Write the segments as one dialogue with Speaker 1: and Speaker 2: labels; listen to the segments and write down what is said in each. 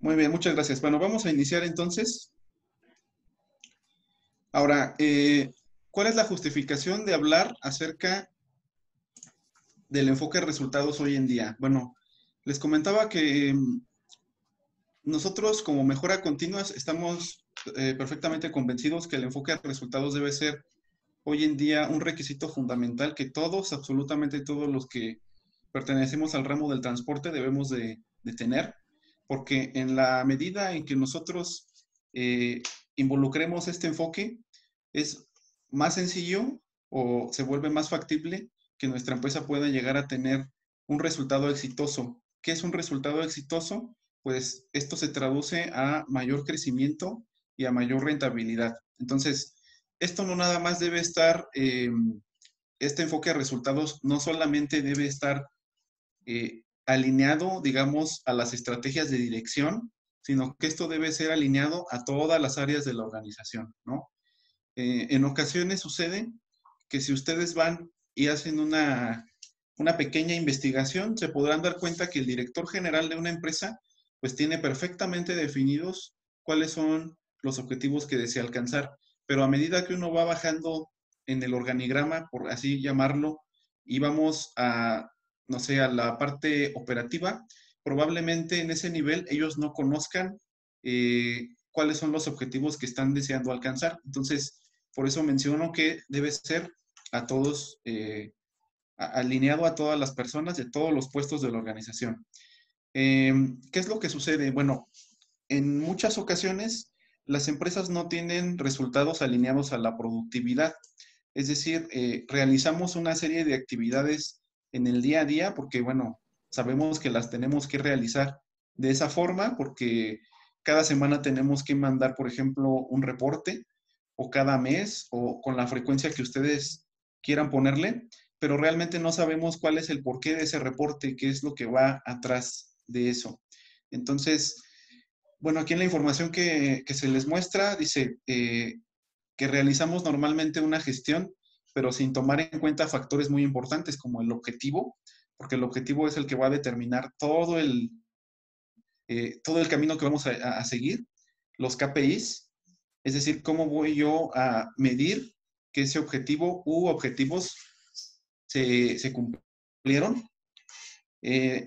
Speaker 1: Muy bien, muchas gracias. Bueno, vamos a iniciar entonces. Ahora, ¿cuál es la justificación de hablar acerca del enfoque de resultados hoy en día? Bueno, les comentaba que nosotros como mejora continua estamos perfectamente convencidos que el enfoque de resultados debe ser hoy en día un requisito fundamental que todos, absolutamente todos los que pertenecemos al ramo del transporte debemos de tener, porque en la medida en que nosotros eh, involucremos este enfoque, es más sencillo o se vuelve más factible que nuestra empresa pueda llegar a tener un resultado exitoso. ¿Qué es un resultado exitoso? Pues esto se traduce a mayor crecimiento y a mayor rentabilidad. Entonces, esto no nada más debe estar, este enfoque de resultados no solamente debe estar alineado, digamos, a las estrategias de dirección, sino que esto debe ser alineado a todas las áreas de la organización, ¿no? En ocasiones sucede que si ustedes van y hacen una pequeña investigación, se podrán dar cuenta que el director general de una empresa, pues tiene perfectamente definidos cuáles son los objetivos que desea alcanzar. Pero a medida que uno va bajando en el organigrama, por así llamarlo, y vamos a, no sé, a la parte operativa, probablemente en ese nivel ellos no conozcan cuáles son los objetivos que están deseando alcanzar. Entonces, por eso menciono que debe ser a todos, alineado a todas las personas de todos los puestos de la organización. ¿Qué es lo que sucede? Bueno, en muchas ocasiones las empresas no tienen resultados alineados a la productividad. Es decir, realizamos una serie de actividades en el día a día porque, bueno, sabemos que las tenemos que realizar de esa forma porque cada semana tenemos que mandar, por ejemplo, un reporte o cada mes o con la frecuencia que ustedes quieran ponerle, pero realmente no sabemos cuál es el porqué de ese reporte, qué es lo que va atrás de eso. Entonces, bueno, aquí en la información que se les muestra dice que realizamos normalmente una gestión, pero sin tomar en cuenta factores muy importantes como el objetivo, porque el objetivo es el que va a determinar todo el camino que vamos a seguir, los KPIs, es decir, cómo voy yo a medir que ese objetivo u objetivos se cumplieron.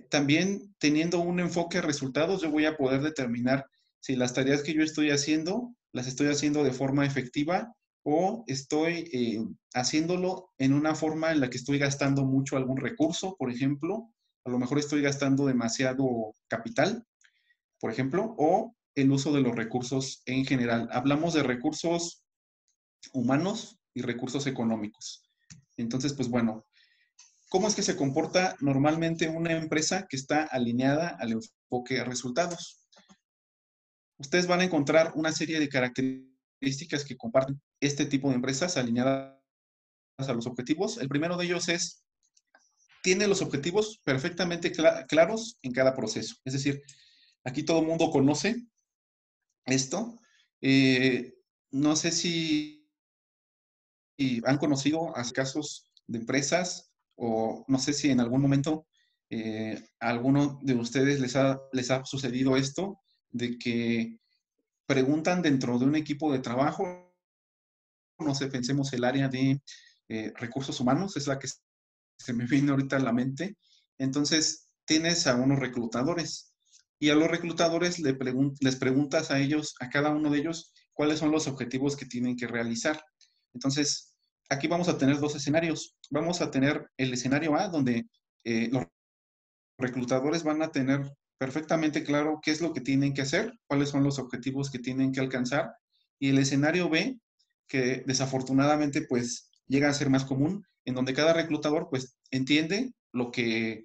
Speaker 1: También teniendo un enfoque a resultados, yo voy a poder determinar si las tareas que yo estoy haciendo las estoy haciendo de forma efectiva o estoy haciéndolo en una forma en la que estoy gastando mucho algún recurso, por ejemplo, a lo mejor estoy gastando demasiado capital, por ejemplo, o el uso de los recursos en general. Hablamos de recursos humanos y recursos económicos. Entonces, pues bueno, ¿cómo es que se comporta normalmente una empresa que está alineada al enfoque a resultados? Ustedes van a encontrar una serie de características que comparten este tipo de empresas alineadas a los objetivos. El primero de ellos es, tiene los objetivos perfectamente claros en cada proceso. Es decir, aquí todo el mundo conoce esto. Eh, no sé si han conocido casos de empresas o no sé si en algún momento a alguno de ustedes les ha sucedido esto, de que preguntan dentro de un equipo de trabajo, no sé, pensemos el área de recursos humanos, es la que se me viene ahorita a la mente. Entonces, tienes a unos reclutadores y a los reclutadores les preguntas a ellos, a cada uno de ellos, cuáles son los objetivos que tienen que realizar. Entonces, aquí vamos a tener dos escenarios. Vamos a tener el escenario A, donde los reclutadores van a tener perfectamente claro qué es lo que tienen que hacer, cuáles son los objetivos que tienen que alcanzar. Y el escenario B, que desafortunadamente pues llega a ser más común, en donde cada reclutador pues entiende lo que,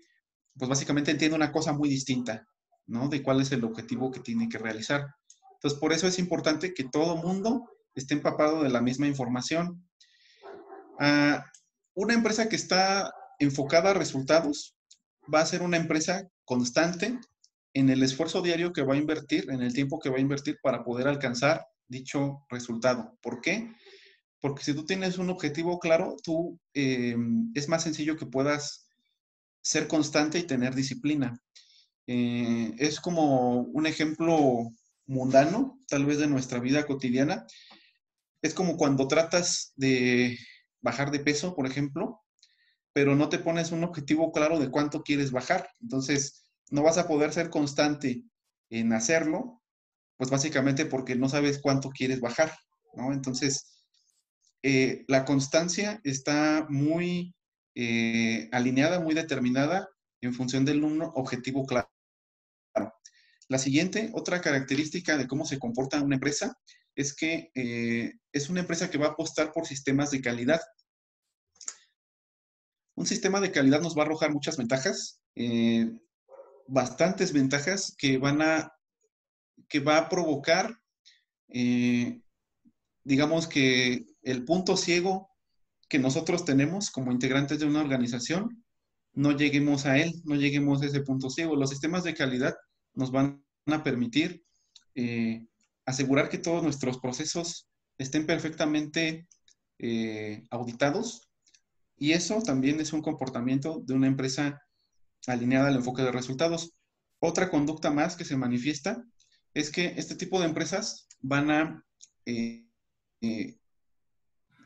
Speaker 1: pues básicamente entiende una cosa muy distinta, ¿no? De cuál es el objetivo que tiene que realizar. Entonces, por eso es importante que todo mundo esté empapado de la misma información. Una empresa que está enfocada a resultados va a ser una empresa constante en el esfuerzo diario que va a invertir, en el tiempo que va a invertir para poder alcanzar dicho resultado. ¿Por qué? Porque si tú tienes un objetivo claro, es más sencillo que puedas ser constante y tener disciplina. Es como un ejemplo mundano, tal vez de nuestra vida cotidiana. Es como cuando tratas de bajar de peso, por ejemplo, pero no te pones un objetivo claro de cuánto quieres bajar. Entonces, no vas a poder ser constante en hacerlo, pues básicamente porque no sabes cuánto quieres bajar, ¿no? Entonces, la constancia está muy alineada, muy determinada en función del un objetivo claro. La siguiente, otra característica de cómo se comporta una empresa, es que es una empresa que va a apostar por sistemas de calidad. Un sistema de calidad nos va a arrojar muchas ventajas, bastantes ventajas que va a provocar, eh, digamos que el punto ciego que nosotros tenemos como integrantes de una organización, no lleguemos a él, no lleguemos a ese punto ciego. Los sistemas de calidad nos van a permitir asegurar que todos nuestros procesos estén perfectamente auditados, y eso también es un comportamiento de una empresa alineada al enfoque de resultados. Otra conducta más que se manifiesta es que este tipo de empresas van a eh, eh,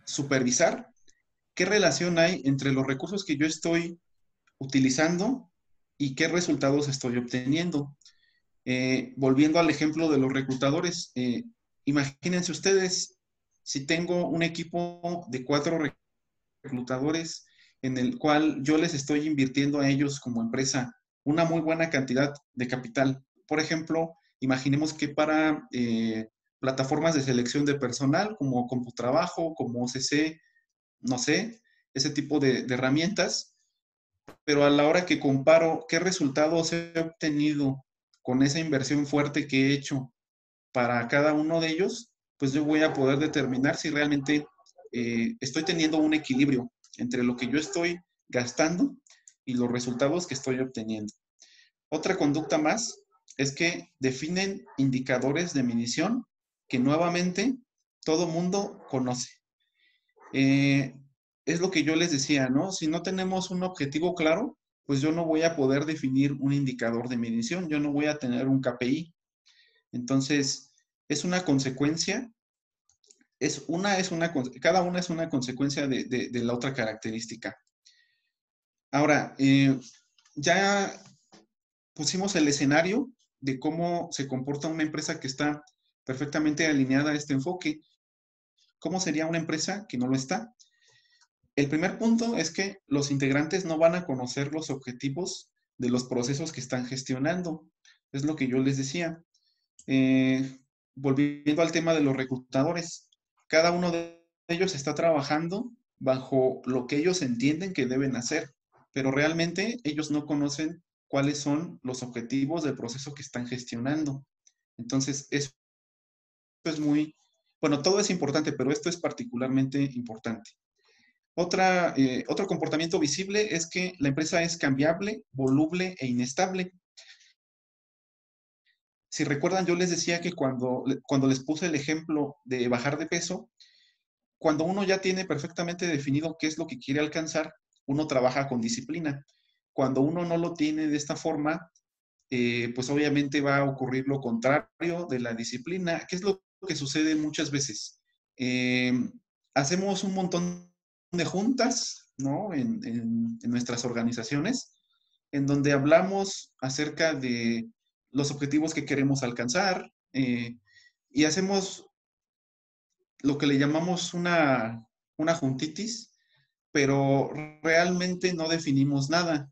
Speaker 1: supervisar qué relación hay entre los recursos que yo estoy utilizando y qué resultados estoy obteniendo. Volviendo al ejemplo de los reclutadores, imagínense ustedes si tengo un equipo de 4 reclutadores en el cual yo les estoy invirtiendo a ellos como empresa una muy buena cantidad de capital. Por ejemplo, imaginemos que para plataformas de selección de personal como CompuTrabajo, como OCC, no sé, ese tipo de herramientas, pero a la hora que comparo qué resultados he obtenido con esa inversión fuerte que he hecho para cada uno de ellos, pues yo voy a poder determinar si realmente estoy teniendo un equilibrio entre lo que yo estoy gastando y los resultados que estoy obteniendo. Otra conducta más es que definen indicadores de medición que nuevamente todo mundo conoce. Eh, es lo que yo les decía, ¿no? Si no tenemos un objetivo claro, pues yo no voy a poder definir un indicador de medición, yo no voy a tener un KPI. Entonces, es una consecuencia, cada una es una consecuencia de la otra característica. Ahora, ya pusimos el escenario de cómo se comporta una empresa que está perfectamente alineada a este enfoque. ¿Cómo sería una empresa que no lo está? El primer punto es que los integrantes no van a conocer los objetivos de los procesos que están gestionando. Es lo que yo les decía. Eh, Volviendo al tema de los reclutadores, cada uno de ellos está trabajando bajo lo que ellos entienden que deben hacer, pero realmente ellos no conocen cuáles son los objetivos del proceso que están gestionando. Entonces, eso es muy, bueno, todo es importante, pero esto es particularmente importante. Otro comportamiento visible es que la empresa es cambiable, voluble e inestable. Si recuerdan, yo les decía que cuando les puse el ejemplo de bajar de peso, cuando uno ya tiene perfectamente definido qué es lo que quiere alcanzar, uno trabaja con disciplina. Cuando uno no lo tiene de esta forma, pues obviamente va a ocurrir lo contrario de la disciplina. ¿Qué es lo que sucede muchas veces? Eh, Hacemos un montón de juntas, ¿no? En nuestras organizaciones, en donde hablamos acerca de los objetivos que queremos alcanzar, y hacemos lo que le llamamos una juntitis, pero realmente no definimos nada.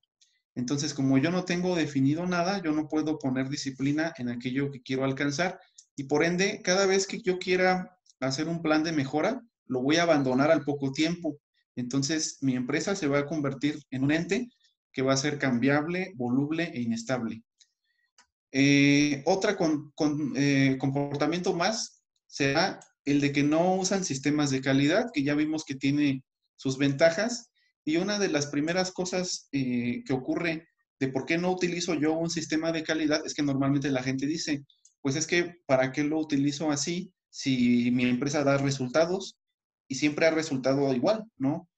Speaker 1: Entonces, como yo no tengo definido nada, yo no puedo poner disciplina en aquello que quiero alcanzar, y por ende, cada vez que yo quiera hacer un plan de mejora, lo voy a abandonar al poco tiempo. Entonces, mi empresa se va a convertir en un ente que va a ser cambiable, voluble e inestable. Otra comportamiento más será el de que no usan sistemas de calidad, que ya vimos que tiene sus ventajas. Y una de las primeras cosas que ocurre de por qué no utilizo yo un sistema de calidad es que normalmente la gente dice, pues es que ¿para qué lo utilizo así si mi empresa da resultados y siempre ha resultado igual, ¿no?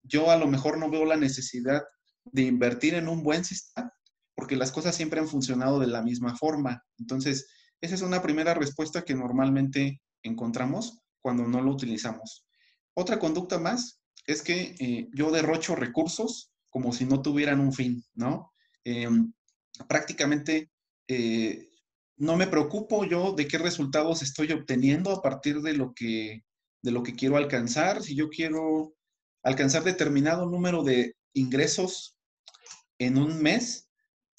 Speaker 1: Yo a lo mejor no veo la necesidad de invertir en un buen sistema porque las cosas siempre han funcionado de la misma forma. Entonces, esa es una primera respuesta que normalmente encontramos cuando no lo utilizamos. Otra conducta más es que yo derrocho recursos como si no tuvieran un fin, ¿no? Eh, prácticamente eh, no me preocupo yo de qué resultados estoy obteniendo a partir de lo que quiero alcanzar. Si yo quiero alcanzar determinado número de ingresos en un mes,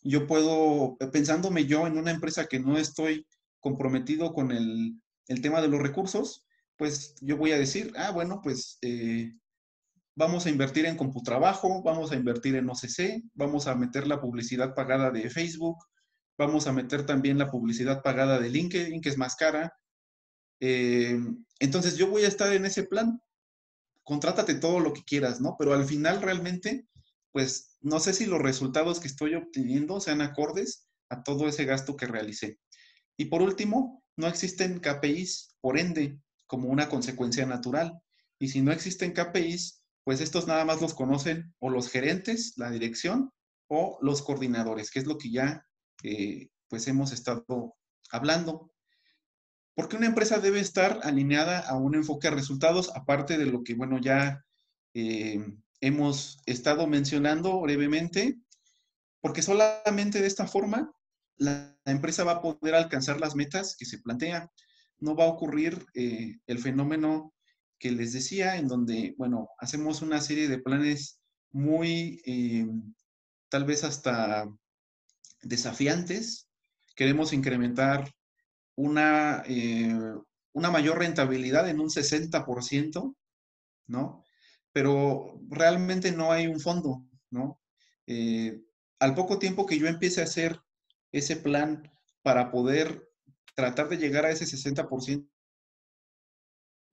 Speaker 1: yo puedo, pensándome yo en una empresa que no estoy comprometido con el tema de los recursos, pues yo voy a decir, ah, bueno, pues vamos a invertir en CompuTrabajo, vamos a invertir en OCC, vamos a meter la publicidad pagada de Facebook, vamos a meter también la publicidad pagada de LinkedIn, que es más cara. Eh, entonces yo voy a estar en ese plan. Contrátate todo lo que quieras, ¿no? Pero al final realmente, pues no sé si los resultados que estoy obteniendo sean acordes a todo ese gasto que realicé. Y por último, no existen KPIs, por ende, como una consecuencia natural. Y si no existen KPIs, pues estos nada más los conocen o los gerentes, la dirección, o los coordinadores, que es lo que ya pues hemos estado hablando. ¿Por qué una empresa debe estar alineada a un enfoque a resultados, aparte de lo que, bueno, ya eh, hemos estado mencionando brevemente? Porque solamente de esta forma la empresa va a poder alcanzar las metas que se plantea. No va a ocurrir el fenómeno que les decía, en donde, bueno, hacemos una serie de planes muy, tal vez hasta desafiantes. Queremos incrementar una, una mayor rentabilidad en un 60%, ¿no? Pero realmente no hay un fondo, ¿no? Eh, al poco tiempo que yo empiece a hacer ese plan para poder tratar de llegar a ese 60%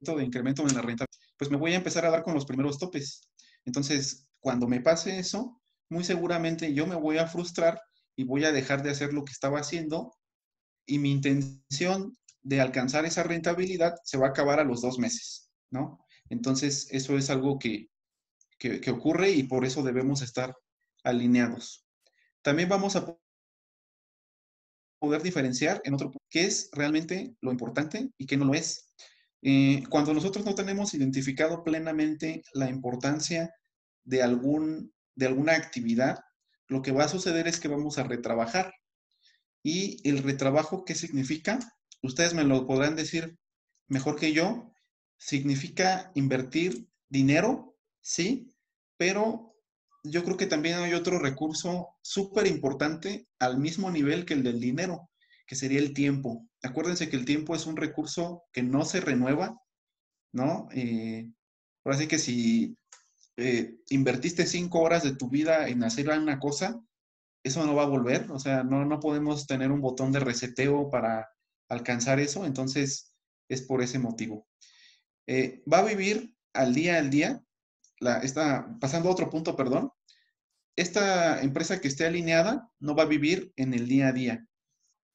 Speaker 1: de incremento en la renta, pues me voy a empezar a dar con los primeros topes. Entonces, cuando me pase eso, muy seguramente yo me voy a frustrar y voy a dejar de hacer lo que estaba haciendo y mi intención de alcanzar esa rentabilidad se va a acabar a los 2 meses, ¿no? Entonces, eso es algo que ocurre y por eso debemos estar alineados. También vamos a poder diferenciar en otro punto qué es realmente lo importante y qué no lo es. Cuando nosotros no tenemos identificado plenamente la importancia de alguna actividad, lo que va a suceder es que vamos a retrabajar. ¿Y el retrabajo qué significa? Ustedes me lo podrán decir mejor que yo. Significa invertir dinero, sí, pero yo creo que también hay otro recurso súper importante al mismo nivel que el del dinero, que sería el tiempo. Acuérdense que el tiempo es un recurso que no se renueva, ¿no? Ahora sí que si invertiste 5 horas de tu vida en hacer una cosa, eso no va a volver, o sea, no podemos tener un botón de reseteo para alcanzar eso, entonces es por ese motivo. Va a vivir al día, pasando a otro punto, perdón, esta empresa que esté alineada no va a vivir en el día a día,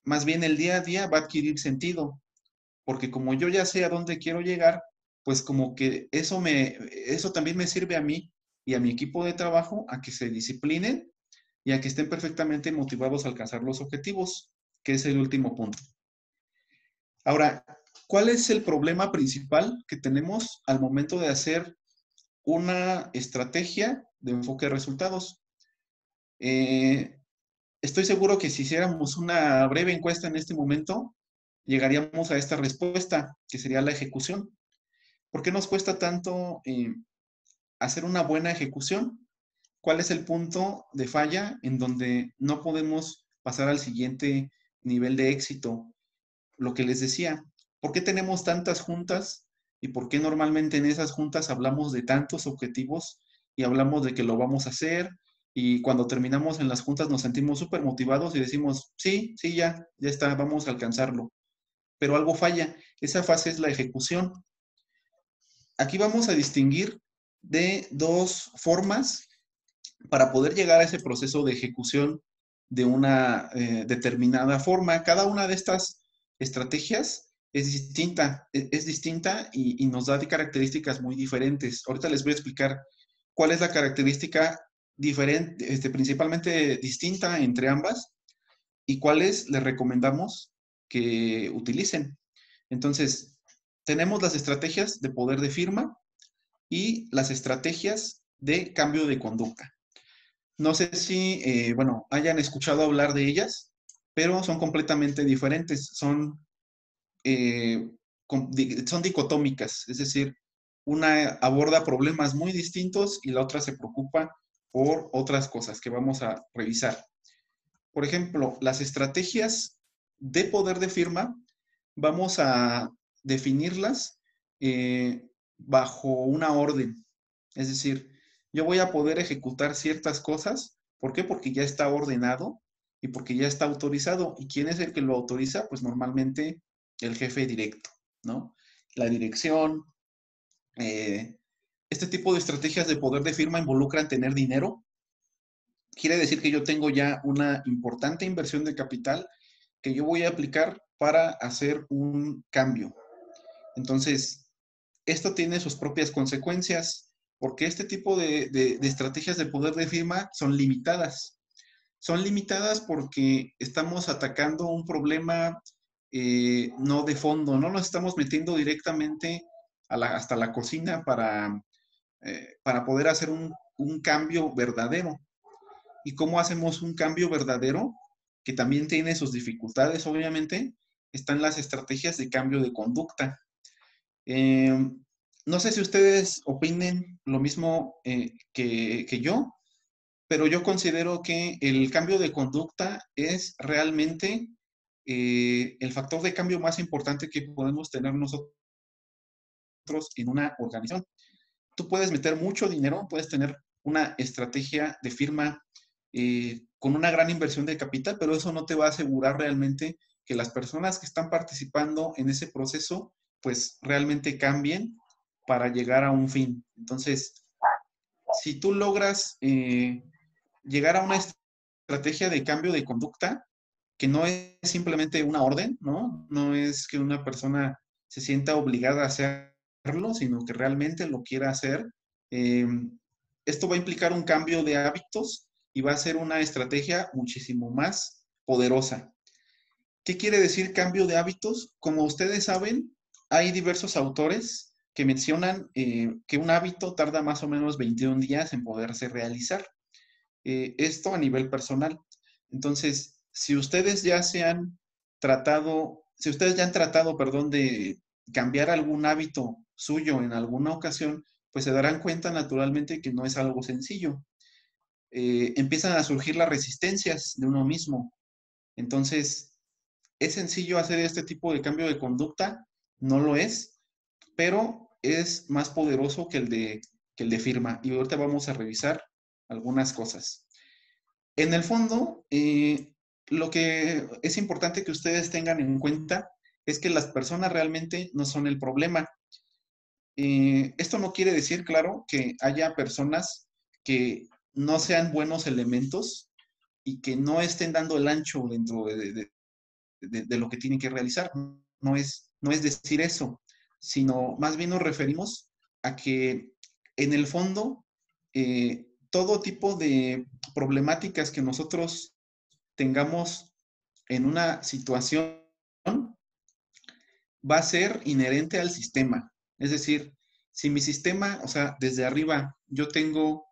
Speaker 1: más bien el día a día va a adquirir sentido, porque como yo ya sé a dónde quiero llegar, pues como que eso también me sirve a mí y a mi equipo de trabajo a que se disciplinen y a que estén perfectamente motivados a alcanzar los objetivos, que es el último punto. Ahora, ¿cuál es el problema principal que tenemos al momento de hacer una estrategia de enfoque de resultados? Eh, estoy seguro que si hiciéramos una breve encuesta en este momento, llegaríamos a esta respuesta, que sería la ejecución. ¿Por qué nos cuesta tanto hacer una buena ejecución? ¿Cuál es el punto de falla en donde no podemos pasar al siguiente nivel de éxito? Lo que les decía, ¿por qué tenemos tantas juntas y por qué normalmente en esas juntas hablamos de tantos objetivos y hablamos de que lo vamos a hacer y cuando terminamos en las juntas nos sentimos súper motivados y decimos, sí, sí, ya está, vamos a alcanzarlo? Pero algo falla, esa fase es la ejecución. Aquí vamos a distinguir de dos formas para poder llegar a ese proceso de ejecución de una determinada forma. Cada una de estas estrategias es distinta y nos da características muy diferentes. Ahorita les voy a explicar cuál es la característica diferente, principalmente distinta entre ambas y cuáles les recomendamos que utilicen. Entonces, tenemos las estrategias de poder de firma y las estrategias de cambio de conducta. No sé si, bueno, hayan escuchado hablar de ellas, pero son completamente diferentes. Eh, son dicotómicas, es decir, una aborda problemas muy distintos y la otra se preocupa por otras cosas que vamos a revisar. Por ejemplo, las estrategias de poder de firma, vamos a definirlas bajo una orden. Es decir, yo voy a poder ejecutar ciertas cosas. ¿Por qué? Porque ya está ordenado y porque ya está autorizado. ¿Y quién es el que lo autoriza? Pues normalmente el jefe directo, ¿no? La dirección. eh, este tipo de estrategias de poder de firma involucran tener dinero. Quiere decir que yo tengo ya una importante inversión de capital que yo voy a aplicar para hacer un cambio. Entonces, esto tiene sus propias consecuencias, porque este tipo de estrategias de poder de firma son limitadas. Son limitadas porque estamos atacando un problema no de fondo, no nos estamos metiendo directamente hasta la cocina para poder hacer un cambio verdadero. ¿Y cómo hacemos un cambio verdadero? Que también tiene sus dificultades, obviamente, están las estrategias de cambio de conducta. Eh, no sé si ustedes opinen lo mismo que yo, pero yo considero que el cambio de conducta es realmente el factor de cambio más importante que podemos tener nosotros en una organización. Tú puedes meter mucho dinero, puedes tener una estrategia de firma con una gran inversión de capital, pero eso no te va a asegurar realmente que las personas que están participando en ese proceso, pues realmente cambien para llegar a un fin. Entonces, si tú logras llegar a una estrategia de cambio de conducta, que no es simplemente una orden, ¿no? No es que una persona se sienta obligada a hacerlo, sino que realmente lo quiera hacer. Eh, esto va a implicar un cambio de hábitos y va a ser una estrategia muchísimo más poderosa. ¿Qué quiere decir cambio de hábitos? Como ustedes saben, hay diversos autores que mencionan que un hábito tarda más o menos 21 días en poderse realizar. Esto a nivel personal. Entonces, si ustedes ya se han tratado, si ustedes ya han tratado, perdón, de cambiar algún hábito suyo en alguna ocasión, pues se darán cuenta naturalmente que no es algo sencillo. Empiezan a surgir las resistencias de uno mismo. Entonces, ¿es sencillo hacer este tipo de cambio de conducta? No lo es, pero es más poderoso que el de firma. Y ahorita vamos a revisar algunas cosas. En el fondo, lo que es importante que ustedes tengan en cuenta es que las personas realmente no son el problema. Esto no quiere decir, claro, que haya personas que no sean buenos elementos y que no estén dando el ancho dentro de lo que tienen que realizar. No es decir eso, sino más bien nos referimos a que en el fondo todo tipo de problemáticas que nosotros tengamos en una situación va a ser inherente al sistema. Es decir, si mi sistema, o sea, desde arriba, yo tengo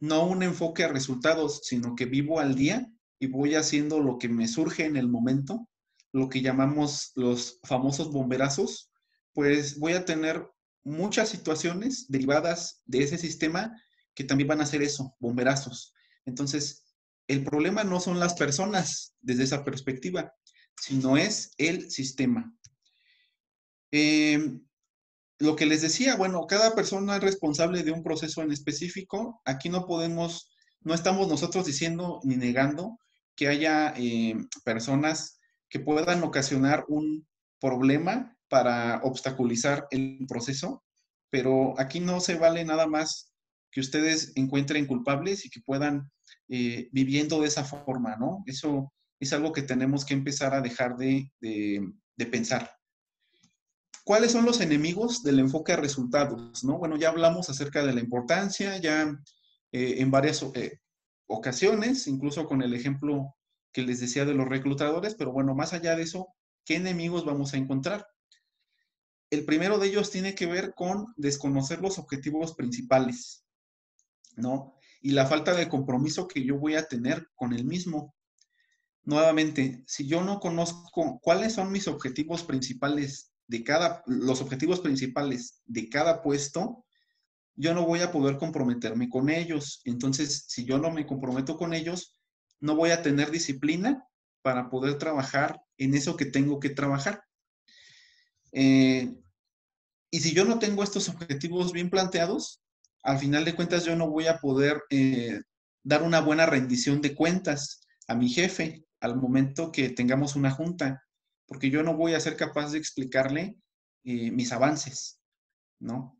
Speaker 1: no un enfoque a resultados, sino que vivo al día y voy haciendo lo que me surge en el momento, lo que llamamos los famosos bomberazos, pues voy a tener muchas situaciones derivadas de ese sistema que también van a ser eso, bomberazos. Entonces, el problema no son las personas desde esa perspectiva, sino es el sistema. Eh, lo que les decía, bueno, cada persona es responsable de un proceso en específico. Aquí no podemos, no estamos nosotros diciendo ni negando que haya personas que puedan ocasionar un problema para obstaculizar el proceso, pero aquí no se vale nada más que ustedes encuentren culpables y que puedan viviendo de esa forma, ¿no? Eso es algo que tenemos que empezar a dejar de pensar. ¿Cuáles son los enemigos del enfoque a resultados? ¿No? Bueno, ya hablamos acerca de la importancia, ya en varias ocasiones, incluso con el ejemplo que les decía de los reclutadores, pero bueno, más allá de eso, ¿qué enemigos vamos a encontrar? El primero de ellos tiene que ver con desconocer los objetivos principales, ¿no? Y la falta de compromiso que yo voy a tener con el mismo. Nuevamente, si yo no conozco cuáles son mis objetivos principales los objetivos principales de cada puesto, yo no voy a poder comprometerme con ellos. Entonces, si yo no me comprometo con ellos, no voy a tener disciplina para poder trabajar en eso que tengo que trabajar. Eh, y si yo no tengo estos objetivos bien planteados, al final de cuentas yo no voy a poder dar una buena rendición de cuentas a mi jefe al momento que tengamos una junta, porque yo no voy a ser capaz de explicarle mis avances, ¿no?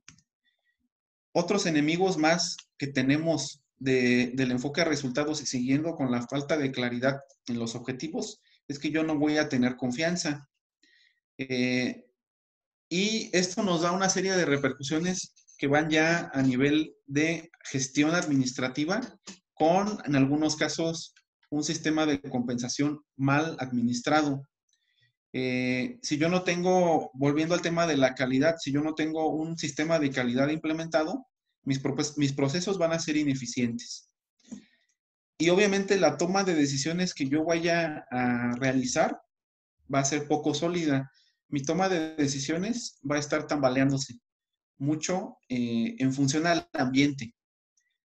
Speaker 1: Otros enemigos más que tenemos del enfoque a resultados y siguiendo con la falta de claridad en los objetivos es que yo no voy a tener confianza. Y esto nos da una serie de repercusiones que van ya a nivel de gestión administrativa con, en algunos casos, un sistema de compensación mal administrado. Si yo no tengo, volviendo al tema de la calidad, si yo no tengo un sistema de calidad implementado, mis procesos van a ser ineficientes. Y obviamente la toma de decisiones que yo vaya a realizar va a ser poco sólida. Mi toma de decisiones va a estar tambaleándose mucho en función al ambiente.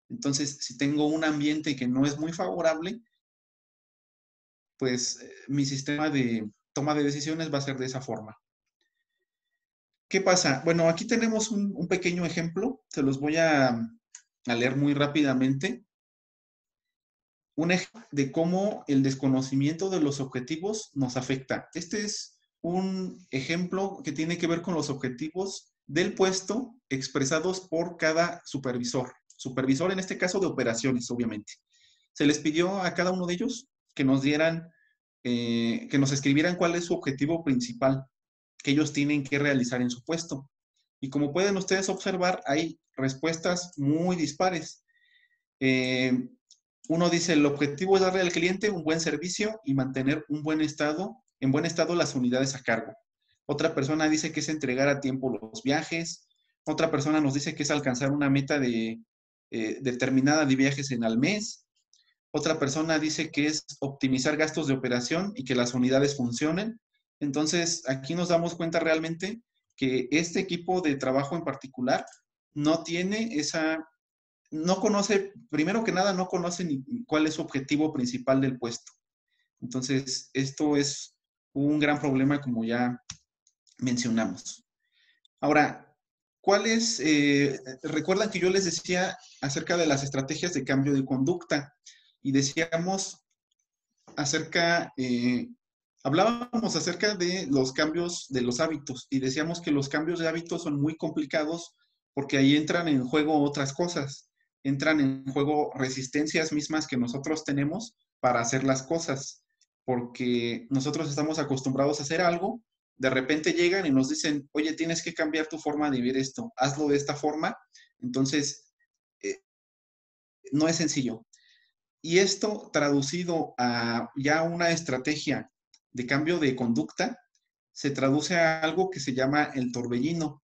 Speaker 1: Entonces, si tengo un ambiente que no es muy favorable, pues mi sistema de toma de decisiones va a ser de esa forma. ¿Qué pasa? Bueno, aquí tenemos un pequeño ejemplo, se los voy a leer muy rápidamente. Un ejemplo de cómo el desconocimiento de los objetivos nos afecta. Este es un ejemplo que tiene que ver con los objetivos del puesto expresados por cada supervisor. Supervisor en este caso de operaciones, obviamente. Se les pidió a cada uno de ellos que nos dieran, que nos escribieran cuál es su objetivo principal que ellos tienen que realizar en su puesto. Y como pueden ustedes observar, hay respuestas muy dispares. Uno dice, el objetivo es darle al cliente un buen servicio y mantener en buen estado las unidades a cargo. Otra persona dice que es entregar a tiempo los viajes. Otra persona nos dice que es alcanzar una meta determinada de viajes al mes. Otra persona dice que es optimizar gastos de operación y que las unidades funcionen. Entonces, aquí nos damos cuenta realmente que este equipo de trabajo en particular no tiene no conoce, primero que nada, no conoce ni cuál es su objetivo principal del puesto. Entonces, esto es un gran problema, como ya mencionamos. Ahora, recuerdan que yo les decía acerca de las estrategias de cambio de conducta y decíamos hablábamos acerca de los cambios de los hábitos y decíamos que los cambios de hábitos son muy complicados porque ahí entran en juego otras cosas, entran en juego resistencias mismas que nosotros tenemos para hacer las cosas, porque nosotros estamos acostumbrados a hacer algo, de repente llegan y nos dicen, oye, tienes que cambiar tu forma de ver esto, hazlo de esta forma, entonces no es sencillo. Y esto traducido a ya una estrategia de cambio de conducta, se traduce a algo que se llama el torbellino.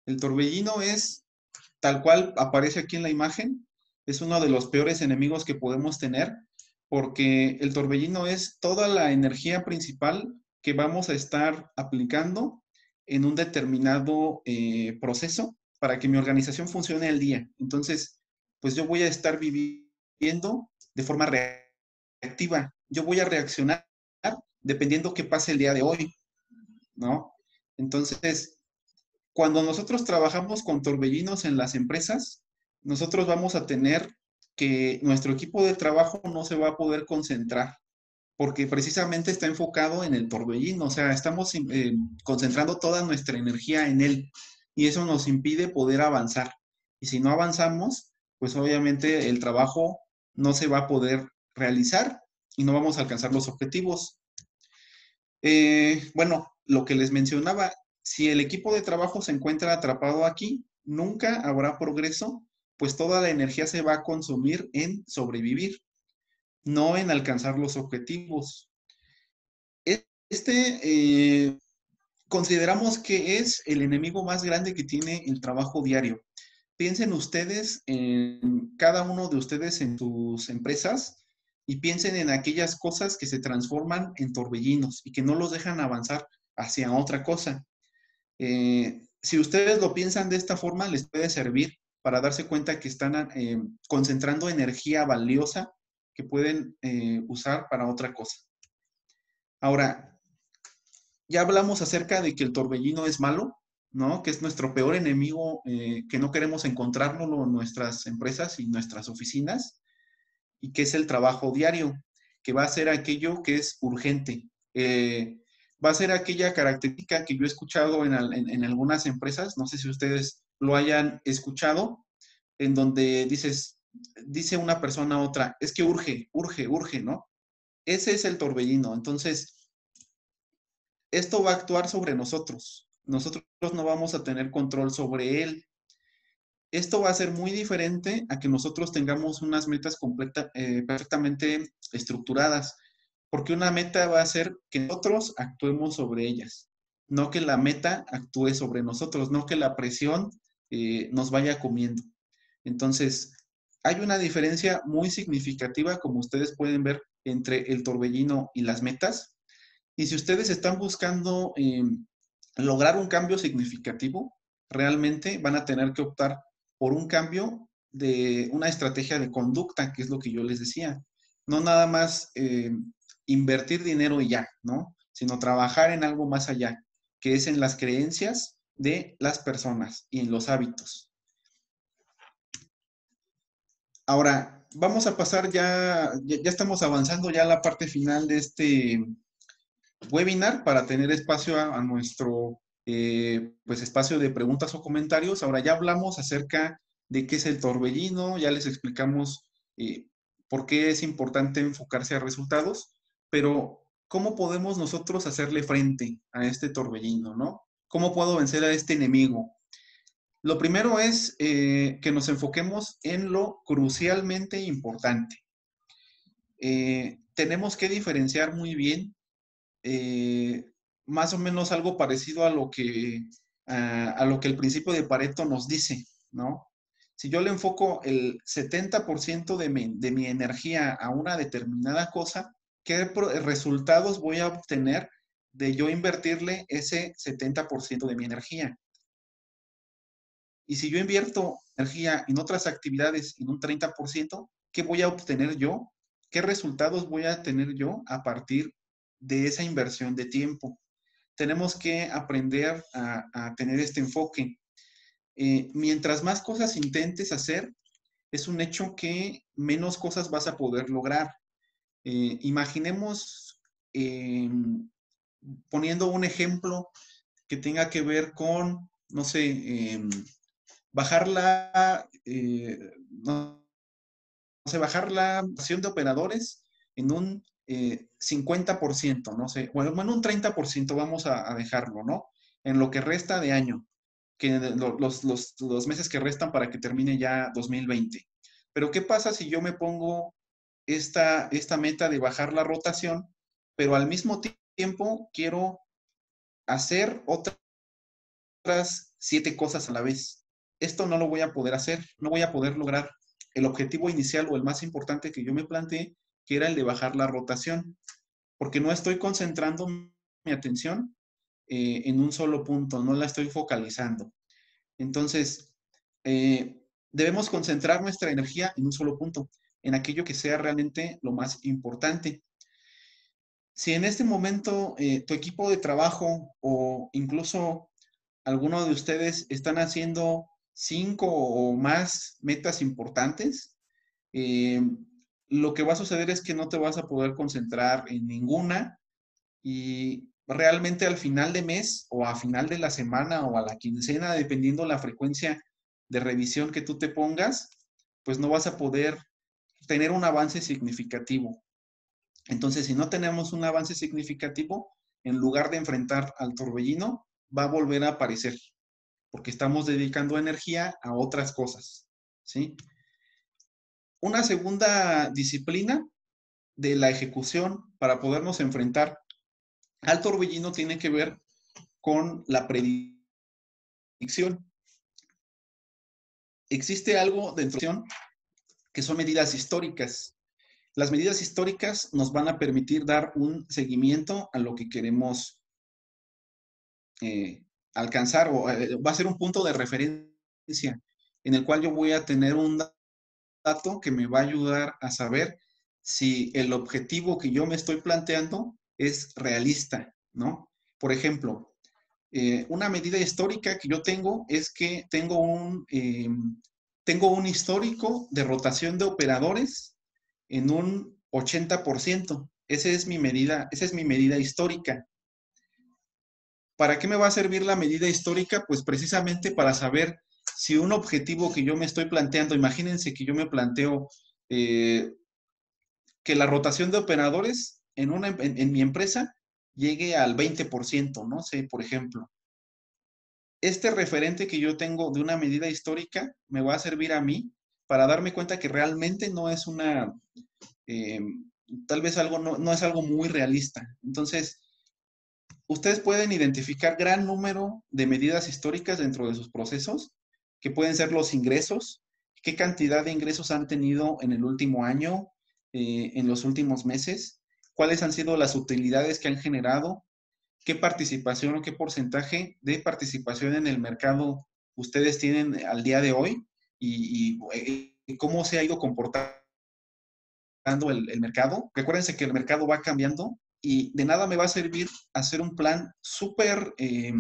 Speaker 1: El torbellino es, tal cual aparece aquí en la imagen, es uno de los peores enemigos que podemos tener, porque el torbellino es toda la energía principal que vamos a estar aplicando en un determinado proceso para que mi organización funcione al día. Entonces, pues yo voy a estar viviendo de forma reactiva. Yo voy a reaccionar dependiendo qué pase el día de hoy, ¿no? Entonces, cuando nosotros trabajamos con torbellinos en las empresas, nosotros vamos a tener que nuestro equipo de trabajo no se va a poder concentrar porque precisamente está enfocado en el torbellino, o sea, estamos concentrando toda nuestra energía en él y eso nos impide poder avanzar. Y si no avanzamos, pues obviamente el trabajo no se va a poder realizar y no vamos a alcanzar los objetivos. Bueno, lo que les mencionaba, si el equipo de trabajo se encuentra atrapado aquí, nunca habrá progreso, pues toda la energía se va a consumir en sobrevivir. no en alcanzar los objetivos. Este consideramos que es el enemigo más grande que tiene el trabajo diario. Piensen ustedes en cada uno de ustedes en sus empresas y piensen en aquellas cosas que se transforman en torbellinos y que no los dejan avanzar hacia otra cosa. Si ustedes lo piensan de esta forma, les puede servir para darse cuenta que están concentrando energía valiosa que pueden usar para otra cosa. Ahora, ya hablamos acerca de que el torbellino es malo, ¿no? Que es nuestro peor enemigo, que no queremos encontrárnoslo en nuestras empresas y nuestras oficinas, y que es el trabajo diario, que va a ser aquello que es urgente. Va a ser aquella característica que yo he escuchado en algunas empresas, no sé si ustedes lo hayan escuchado, en donde dice una persona a otra, es que urge, urge, urge, ¿no? Ese es el torbellino. Entonces, esto va a actuar sobre nosotros. Nosotros no vamos a tener control sobre él. Esto va a ser muy diferente a que nosotros tengamos unas metas perfectamente estructuradas, porque una meta va a ser que nosotros actuemos sobre ellas, no que la meta actúe sobre nosotros, no que la presión nos vaya comiendo. Entonces, hay una diferencia muy significativa, como ustedes pueden ver, entre el torbellino y las metas. Y si ustedes están buscando lograr un cambio significativo, realmente van a tener que optar por un cambio de una estrategia de conducta, que es lo que yo les decía. No nada más invertir dinero y ya, ¿no? Sino trabajar en algo más allá, que es en las creencias de las personas y en los hábitos. Ahora, vamos a pasar ya estamos avanzando ya a la parte final de este webinar para tener espacio a nuestro pues espacio de preguntas o comentarios. Ahora ya hablamos acerca de qué es el torbellino, ya les explicamos por qué es importante enfocarse a resultados, pero ¿cómo podemos nosotros hacerle frente a este torbellino, no? ¿Cómo puedo vencer a este enemigo? Lo primero es que nos enfoquemos en lo crucialmente importante. Tenemos que diferenciar muy bien eh, más o menos algo parecido a lo que el principio de Pareto nos dice, ¿no? Si yo le enfoco el 70% de mi energía a una determinada cosa, ¿qué resultados voy a obtener de yo invertirle ese 70% de mi energía? Y si yo invierto energía en otras actividades en un 30%, ¿qué voy a obtener yo? ¿Qué resultados voy a tener yo a partir de esa inversión de tiempo? Tenemos que aprender a tener este enfoque. Mientras más cosas intentes hacer, es un hecho que menos cosas vas a poder lograr. Imaginemos, poniendo un ejemplo que tenga que ver con, no sé, bajar no sé, bajar la acción de operadores en un 50%, no sé, bueno, en un 30% vamos a dejarlo, ¿no? En lo que resta de año, que los meses que restan para que termine ya 2020. Pero ¿qué pasa si yo me pongo esta meta de bajar la rotación, pero al mismo tiempo quiero hacer otras 7 cosas a la vez? Esto no lo voy a poder hacer, no voy a poder lograr el objetivo inicial o el más importante que yo me planteé, que era el de bajar la rotación, porque no estoy concentrando mi atención en un solo punto, no la estoy focalizando. Entonces, debemos concentrar nuestra energía en un solo punto, en aquello que sea realmente lo más importante. Si en este momento tu equipo de trabajo o incluso alguno de ustedes están haciendo 5 o más metas importantes, eh, lo que va a suceder es que no te vas a poder concentrar en ninguna y realmente al final de mes o a final de la semana o a la quincena, dependiendo la frecuencia de revisión que tú te pongas, pues no vas a poder tener un avance significativo. Entonces, si no tenemos un avance significativo, en lugar de enfrentar al torbellino, va a volver a aparecer, porque estamos dedicando energía a otras cosas, ¿sí? Una segunda disciplina de la ejecución para podernos enfrentar al torbellino tiene que ver con la predicción. Existe algo dentro de la predicción que son medidas históricas. Las medidas históricas nos van a permitir dar un seguimiento a lo que queremos alcanzar, o va a ser un punto de referencia en el cual yo voy a tener un dato que me va a ayudar a saber si el objetivo que yo me estoy planteando es realista, ¿no? Por ejemplo, una medida histórica que yo tengo es que tengo un histórico de rotación de operadores en un 80%. Esa es mi medida histórica. ¿Para qué me va a servir la medida histórica? Pues precisamente para saber si un objetivo que yo me estoy planteando, imagínense que yo me planteo que la rotación de operadores en mi empresa llegue al 20%, no sé, por ejemplo. Este referente que yo tengo de una medida histórica me va a servir a mí para darme cuenta que realmente no es eh, tal vez no es algo muy realista. Entonces, ustedes pueden identificar gran número de medidas históricas dentro de sus procesos, que pueden ser los ingresos, qué cantidad de ingresos han tenido en el último año, en los últimos meses, cuáles han sido las utilidades que han generado, qué participación o qué porcentaje de participación en el mercado ustedes tienen al día de hoy y cómo se ha ido comportando el mercado. Recuérdense que el mercado va cambiando y de nada me va a servir hacer un plan súper eh,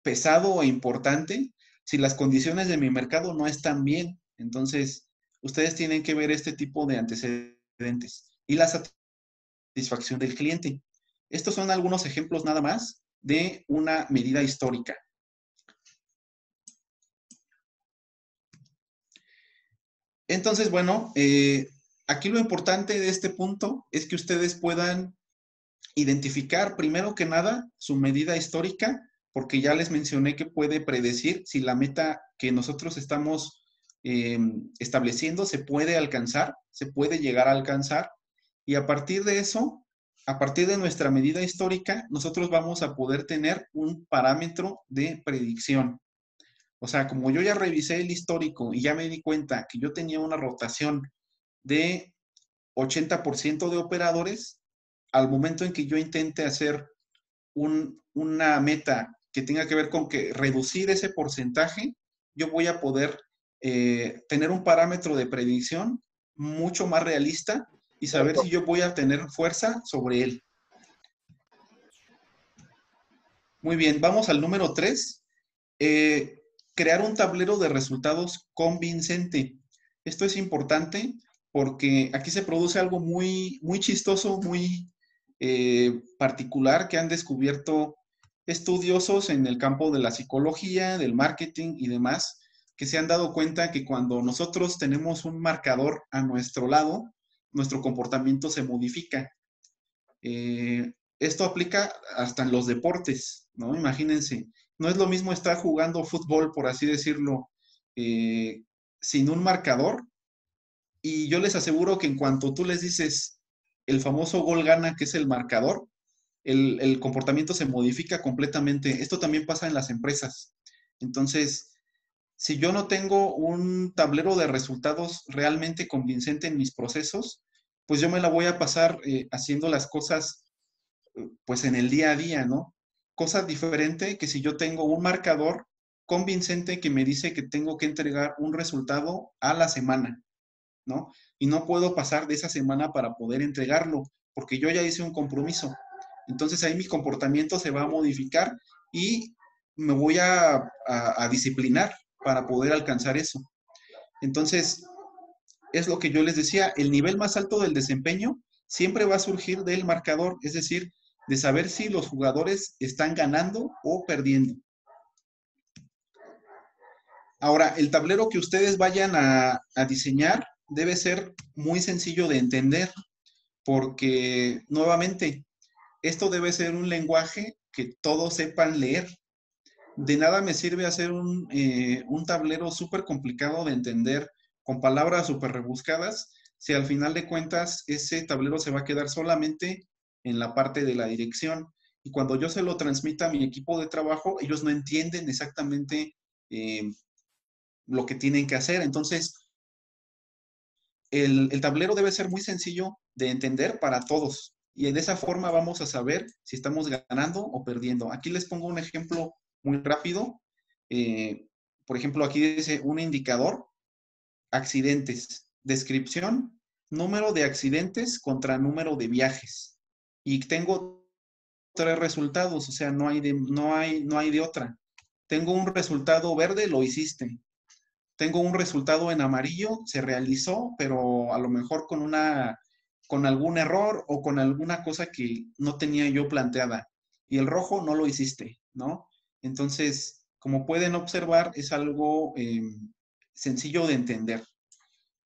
Speaker 1: pesado e importante si las condiciones de mi mercado no están bien. Entonces, ustedes tienen que ver este tipo de antecedentes y la satisfacción del cliente. Estos son algunos ejemplos nada más de una medida histórica. Entonces, bueno, aquí lo importante de este punto es que ustedes puedan identificar primero que nada su medida histórica, porque ya les mencioné que puede predecir si la meta que nosotros estamos estableciendo se puede alcanzar, se puede llegar a alcanzar, y a partir de eso, a partir de nuestra medida histórica, nosotros vamos a poder tener un parámetro de predicción. O sea, como yo ya revisé el histórico y ya me di cuenta que yo tenía una rotación de 80% de operadores, al momento en que yo intente hacer una meta que tenga que ver con que reducir ese porcentaje, yo voy a poder tener un parámetro de predicción mucho más realista y saber si yo voy a tener fuerza sobre él. Muy bien, vamos al número 3. Crear un tablero de resultados convincente. Esto es importante porque aquí se produce algo muy, muy chistoso, muy particular que han descubierto estudiosos en el campo de la psicología, del marketing y demás, que se han dado cuenta que cuando nosotros tenemos un marcador a nuestro lado, nuestro comportamiento se modifica. Esto aplica hasta en los deportes, ¿no? Imagínense, no es lo mismo estar jugando fútbol, por así decirlo, eh, sin un marcador, y yo les aseguro que en cuanto tú les dices el famoso gol gana, que es el marcador, el comportamiento se modifica completamente. Esto también pasa en las empresas. Entonces, si yo no tengo un tablero de resultados realmente convincente en mis procesos, pues yo me la voy a pasar haciendo las cosas pues en el día a día, ¿no? Cosa diferente que si yo tengo un marcador convincente que me dice que tengo que entregar un resultado a la semana, ¿no? Y no puedo pasar de esa semana para poder entregarlo, porque yo ya hice un compromiso. Entonces ahí mi comportamiento se va a modificar y me voy a disciplinar para poder alcanzar eso. Entonces, es lo que yo les decía, el nivel más alto del desempeño siempre va a surgir del marcador, es decir, de saber si los jugadores están ganando o perdiendo. Ahora, el tablero que ustedes vayan a diseñar debe ser muy sencillo de entender, porque nuevamente, esto debe ser un lenguaje que todos sepan leer. De nada me sirve hacer un tablero súper complicado de entender con palabras súper rebuscadas si al final de cuentas ese tablero se va a quedar solamente en la parte de la dirección. Y cuando yo se lo transmita a mi equipo de trabajo, ellos no entienden exactamente lo que tienen que hacer. Entonces, el tablero debe ser muy sencillo de entender para todos. Y de esa forma vamos a saber si estamos ganando o perdiendo. Aquí les pongo un ejemplo muy rápido. Eh, por ejemplo, aquí dice un indicador, accidentes, descripción, número de accidentes contra número de viajes. Y tengo tres resultados, o sea, no hay de otra. Tengo un resultado verde, lo hiciste. Tengo un resultado en amarillo, se realizó, pero a lo mejor con algún error o con alguna cosa que no tenía yo planteada. Y el rojo no lo hiciste, ¿no? Entonces, como pueden observar, es algo sencillo de entender.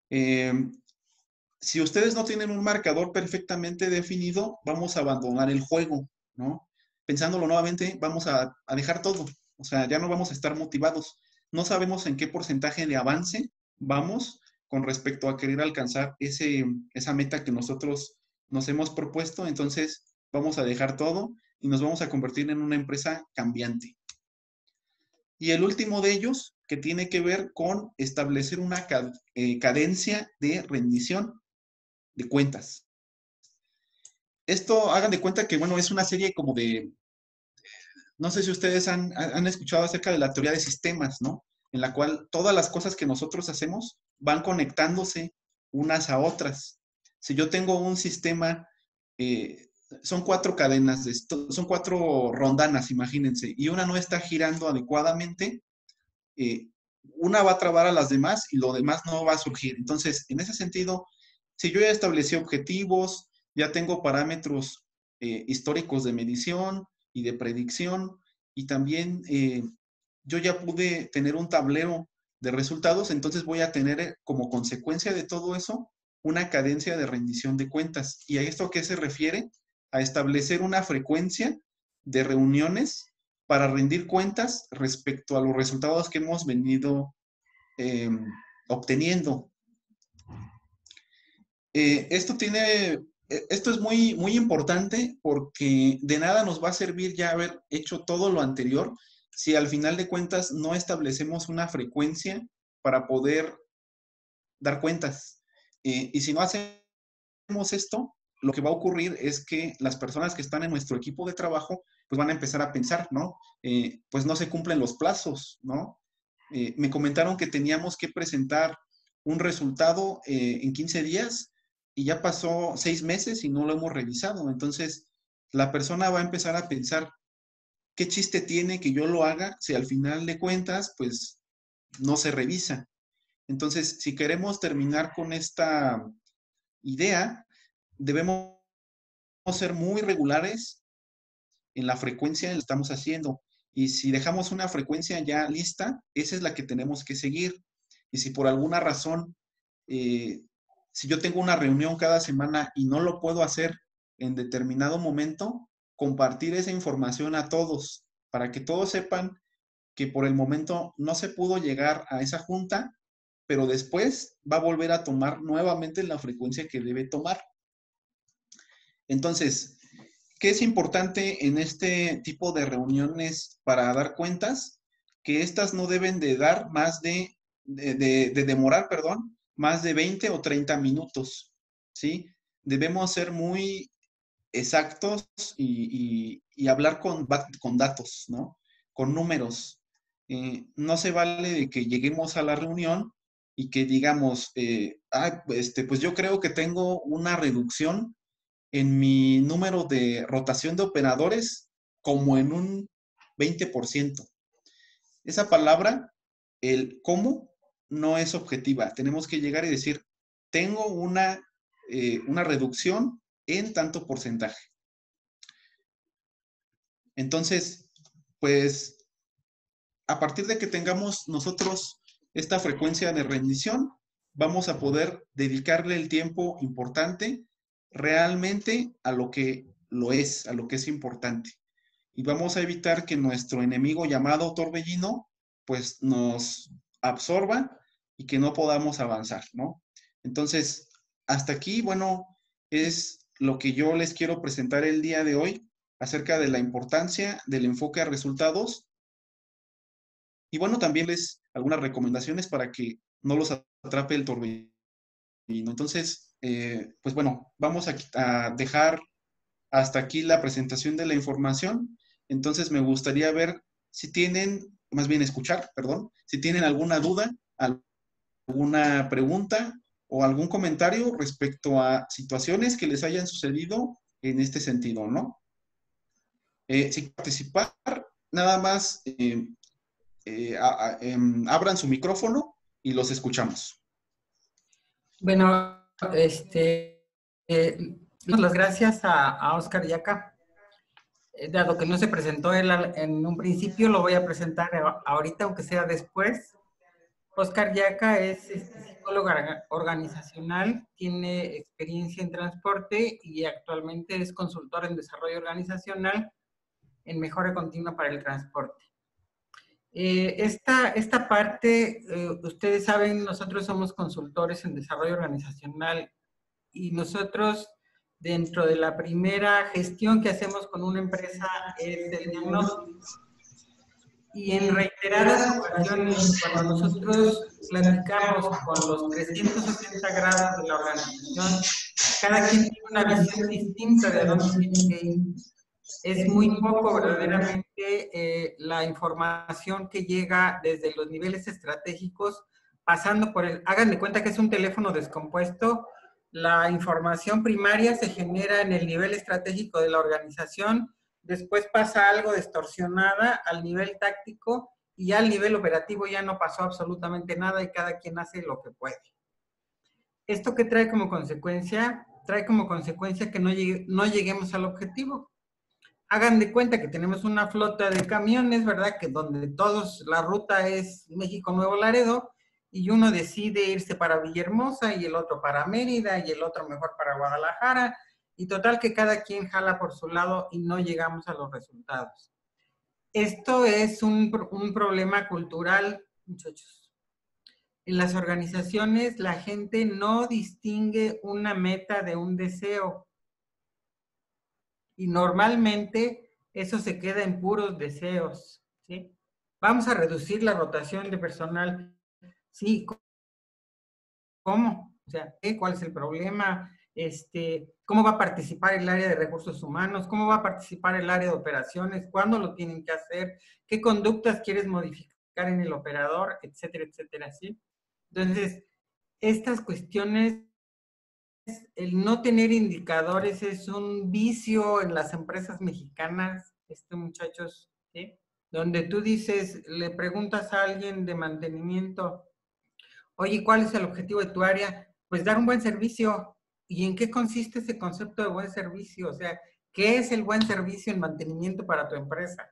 Speaker 1: Eh, si ustedes no tienen un marcador perfectamente definido, vamos a abandonar el juego, ¿no? Pensándolo nuevamente, vamos a dejar todo. O sea, ya no vamos a estar motivados. No sabemos en qué porcentaje de avance vamos con respecto a querer alcanzar esa meta que nosotros nos hemos propuesto. Entonces, vamos a dejar todo y nos vamos a convertir en una empresa cambiante. Y el último de ellos, que tiene que ver con establecer una cadencia de rendición de cuentas. Esto, hagan de cuenta que, bueno, es una serie como de, no sé si ustedes han escuchado acerca de la teoría de sistemas, ¿no? En la cual todas las cosas que nosotros hacemos van conectándose unas a otras. Si yo tengo un sistema, son cuatro cadenas, son cuatro rondanas, imagínense, y una no está girando adecuadamente, una va a trabar a las demás y lo demás no va a surgir. Entonces, en ese sentido, si yo ya establecí objetivos, ya tengo parámetros históricos de medición y de predicción, y también yo ya pude tener un tablero de resultados, entonces voy a tener como consecuencia de todo eso una cadencia de rendición de cuentas. ¿Y a esto a qué se refiere? A establecer una frecuencia de reuniones para rendir cuentas respecto a los resultados que hemos venido eh, obteniendo. Esto es muy, muy importante porque de nada nos va a servir ya haber hecho todo lo anterior si al final de cuentas no establecemos una frecuencia para poder dar cuentas. Y si no hacemos esto, lo que va a ocurrir es que las personas que están en nuestro equipo de trabajo, pues van a empezar a pensar, ¿no? Pues no se cumplen los plazos, ¿no? Me comentaron que teníamos que presentar un resultado en 15 días y ya pasó 6 meses y no lo hemos revisado. Entonces, la persona va a empezar a pensar, ¿qué chiste tiene que yo lo haga si al final de cuentas, pues, no se revisa? Entonces, si queremos terminar con esta idea, debemos ser muy regulares en la frecuencia en la que estamos haciendo. Y si dejamos una frecuencia ya lista, esa es la que tenemos que seguir. Y si por alguna razón, eh, si yo tengo una reunión cada semana y no lo puedo hacer en determinado momento, compartir esa información a todos para que todos sepan que por el momento no se pudo llegar a esa junta, pero después va a volver a tomar nuevamente la frecuencia que debe tomar. Entonces, ¿qué es importante en este tipo de reuniones para dar cuentas? Que estas no deben de dar más de demorar, perdón, más de 20 o 30 minutos, ¿sí? Debemos ser muy exactos y hablar con datos, ¿no? Con números. No se vale de que lleguemos a la reunión y que digamos, pues yo creo que tengo una reducción en mi número de rotación de operadores como en un 20%. Esa palabra, el cómo, no es objetiva. Tenemos que llegar y decir, tengo una reducción en tanto porcentaje. Entonces, pues, a partir de que tengamos nosotros esta frecuencia de rendición, vamos a poder dedicarle el tiempo importante realmente a lo que lo es, a lo que es importante. Y vamos a evitar que nuestro enemigo llamado torbellino, pues nos absorba y que no podamos avanzar, ¿no? Entonces, hasta aquí, bueno, es lo que yo les quiero presentar el día de hoy acerca de la importancia del enfoque a resultados. Y bueno, también les algunas recomendaciones para que no los atrape el torbellino. Entonces, pues bueno, vamos a dejar hasta aquí la presentación de la información. Entonces, me gustaría ver si tienen, más bien escuchar, perdón, si tienen alguna duda, alguna pregunta o algún comentario respecto a situaciones que les hayan sucedido en este sentido, ¿no? Si participar, nada más abran su micrófono y los escuchamos.
Speaker 2: Bueno, damos las gracias a Oscar Yaca. Dado que no se presentó él en un principio, lo voy a presentar ahorita, aunque sea después. Oscar Yaca es psicólogo organizacional, tiene experiencia en transporte y actualmente es consultor en desarrollo organizacional en mejora continua para el transporte. Esta parte, ustedes saben, nosotros somos consultores en desarrollo organizacional y nosotros, dentro de la primera gestión que hacemos con una empresa, es el diagnóstico. Y en reiteradas ocasiones, cuando nosotros platicamos con los 360 grados de la organización, cada quien tiene una visión distinta de a dónde tiene que ir. Es muy poco verdaderamente la información que llega desde los niveles estratégicos, pasando por el, hagan de cuenta que es un teléfono descompuesto, la información primaria se genera en el nivel estratégico de la organización, después pasa algo distorsionada al nivel táctico y ya al nivel operativo ya no pasó absolutamente nada y cada quien hace lo que puede. ¿Esto qué trae como consecuencia? Trae como consecuencia que no lleguemos al objetivo. Hagan de cuenta que tenemos una flota de camiones, ¿verdad? Que donde todos, la ruta es México-Nuevo Laredo, y uno decide irse para Villahermosa, y el otro para Mérida, y el otro mejor para Guadalajara, y total que cada quien jala por su lado y no llegamos a los resultados. Esto es un problema cultural, muchachos. En las organizaciones la gente no distingue una meta de un deseo. Y normalmente eso se queda en puros deseos, ¿sí? Vamos a reducir la rotación de personal. Sí, ¿cómo? O sea, ¿cuál es el problema? ¿Cómo va a participar el área de recursos humanos? ¿Cómo va a participar el área de operaciones? ¿Cuándo lo tienen que hacer? ¿Qué conductas quieres modificar en el operador? Etcétera, etcétera, ¿sí? Entonces, estas cuestiones, el no tener indicadores es un vicio en las empresas mexicanas, muchachos, ¿sí? Donde tú dices, le preguntas a alguien de mantenimiento, oye, ¿cuál es el objetivo de tu área? Pues dar un buen servicio. ¿Y en qué consiste ese concepto de buen servicio? O sea, ¿qué es el buen servicio en mantenimiento para tu empresa?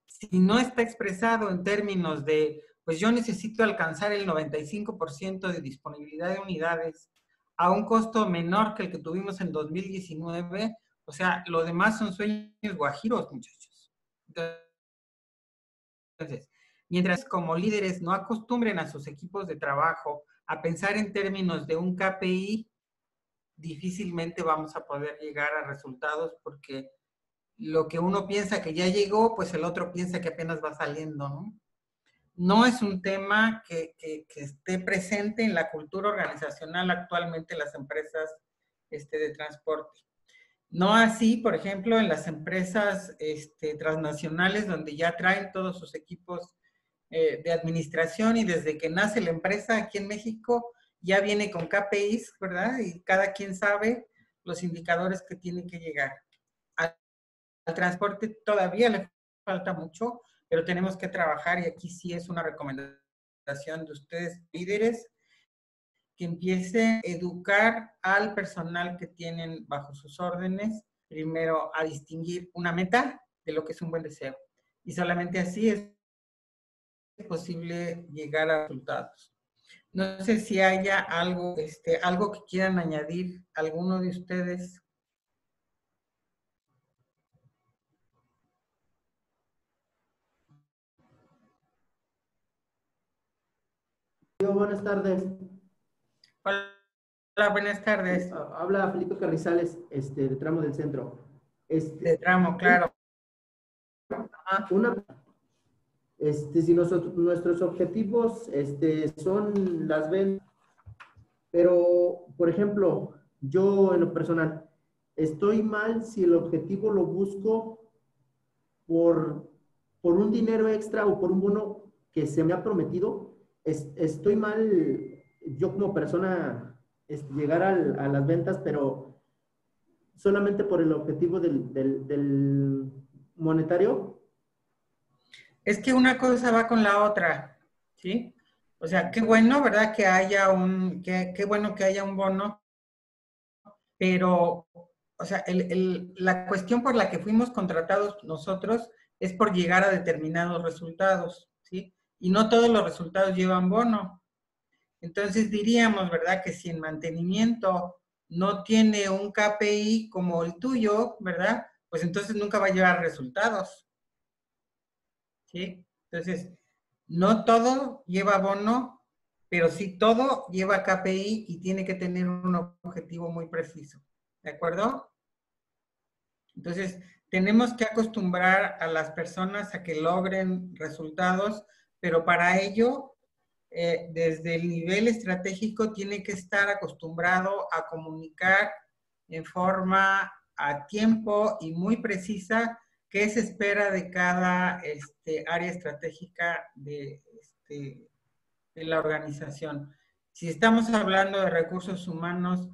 Speaker 2: Si no está expresado en términos de, pues yo necesito alcanzar el 95% de disponibilidad de unidades a un costo menor que el que tuvimos en 2019, o sea, lo demás son sueños guajiros, muchachos. Entonces, mientras como líderes no acostumbren a sus equipos de trabajo a pensar en términos de un KPI, difícilmente vamos a poder llegar a resultados porque lo que uno piensa que ya llegó, pues el otro piensa que apenas va saliendo, ¿no? No es un tema que esté presente en la cultura organizacional actualmente en las empresas de transporte. No así, por ejemplo, en las empresas transnacionales donde ya traen todos sus equipos de administración y desde que nace la empresa aquí en México ya viene con KPIs, ¿verdad? Y cada quien sabe los indicadores que tiene que llegar. Al transporte todavía le falta mucho, pero tenemos que trabajar y aquí sí es una recomendación de ustedes, líderes, que empiecen a educar al personal que tienen bajo sus órdenes, primero a distinguir una meta de lo que es un buen deseo. Y solamente así es posible llegar a resultados. No sé si haya algo, algo que quieran añadir, alguno de ustedes.
Speaker 3: Buenas tardes.
Speaker 2: Hola, Hola, buenas tardes.
Speaker 3: Habla Felipe Carrizales, de Tramo del Centro.
Speaker 2: De Tramo, claro.
Speaker 3: Si nuestros objetivos son las ventas, pero, por ejemplo, yo en lo personal, estoy mal si el objetivo lo busco por un dinero extra o por un bono que se me ha prometido. Estoy mal yo como persona llegar a las ventas, pero solamente por el objetivo del monetario.
Speaker 2: Es que una cosa va con la otra, ¿sí? O sea, qué bueno, ¿verdad? Que haya qué bueno que haya un bono, pero, o sea, la cuestión por la que fuimos contratados nosotros es por llegar a determinados resultados, ¿sí? Y no todos los resultados llevan bono. Entonces diríamos, ¿verdad? Que si en mantenimiento no tiene un KPI como el tuyo, ¿verdad? Pues entonces nunca va a llevar resultados, ¿sí? Entonces, no todo lleva bono, pero sí todo lleva KPI y tiene que tener un objetivo muy preciso, ¿de acuerdo? Entonces, tenemos que acostumbrar a las personas a que logren resultados, pero para ello, desde el nivel estratégico, tiene que estar acostumbrado a comunicar en forma a tiempo y muy precisa qué se espera de cada área estratégica de la organización. Si estamos hablando de recursos humanos,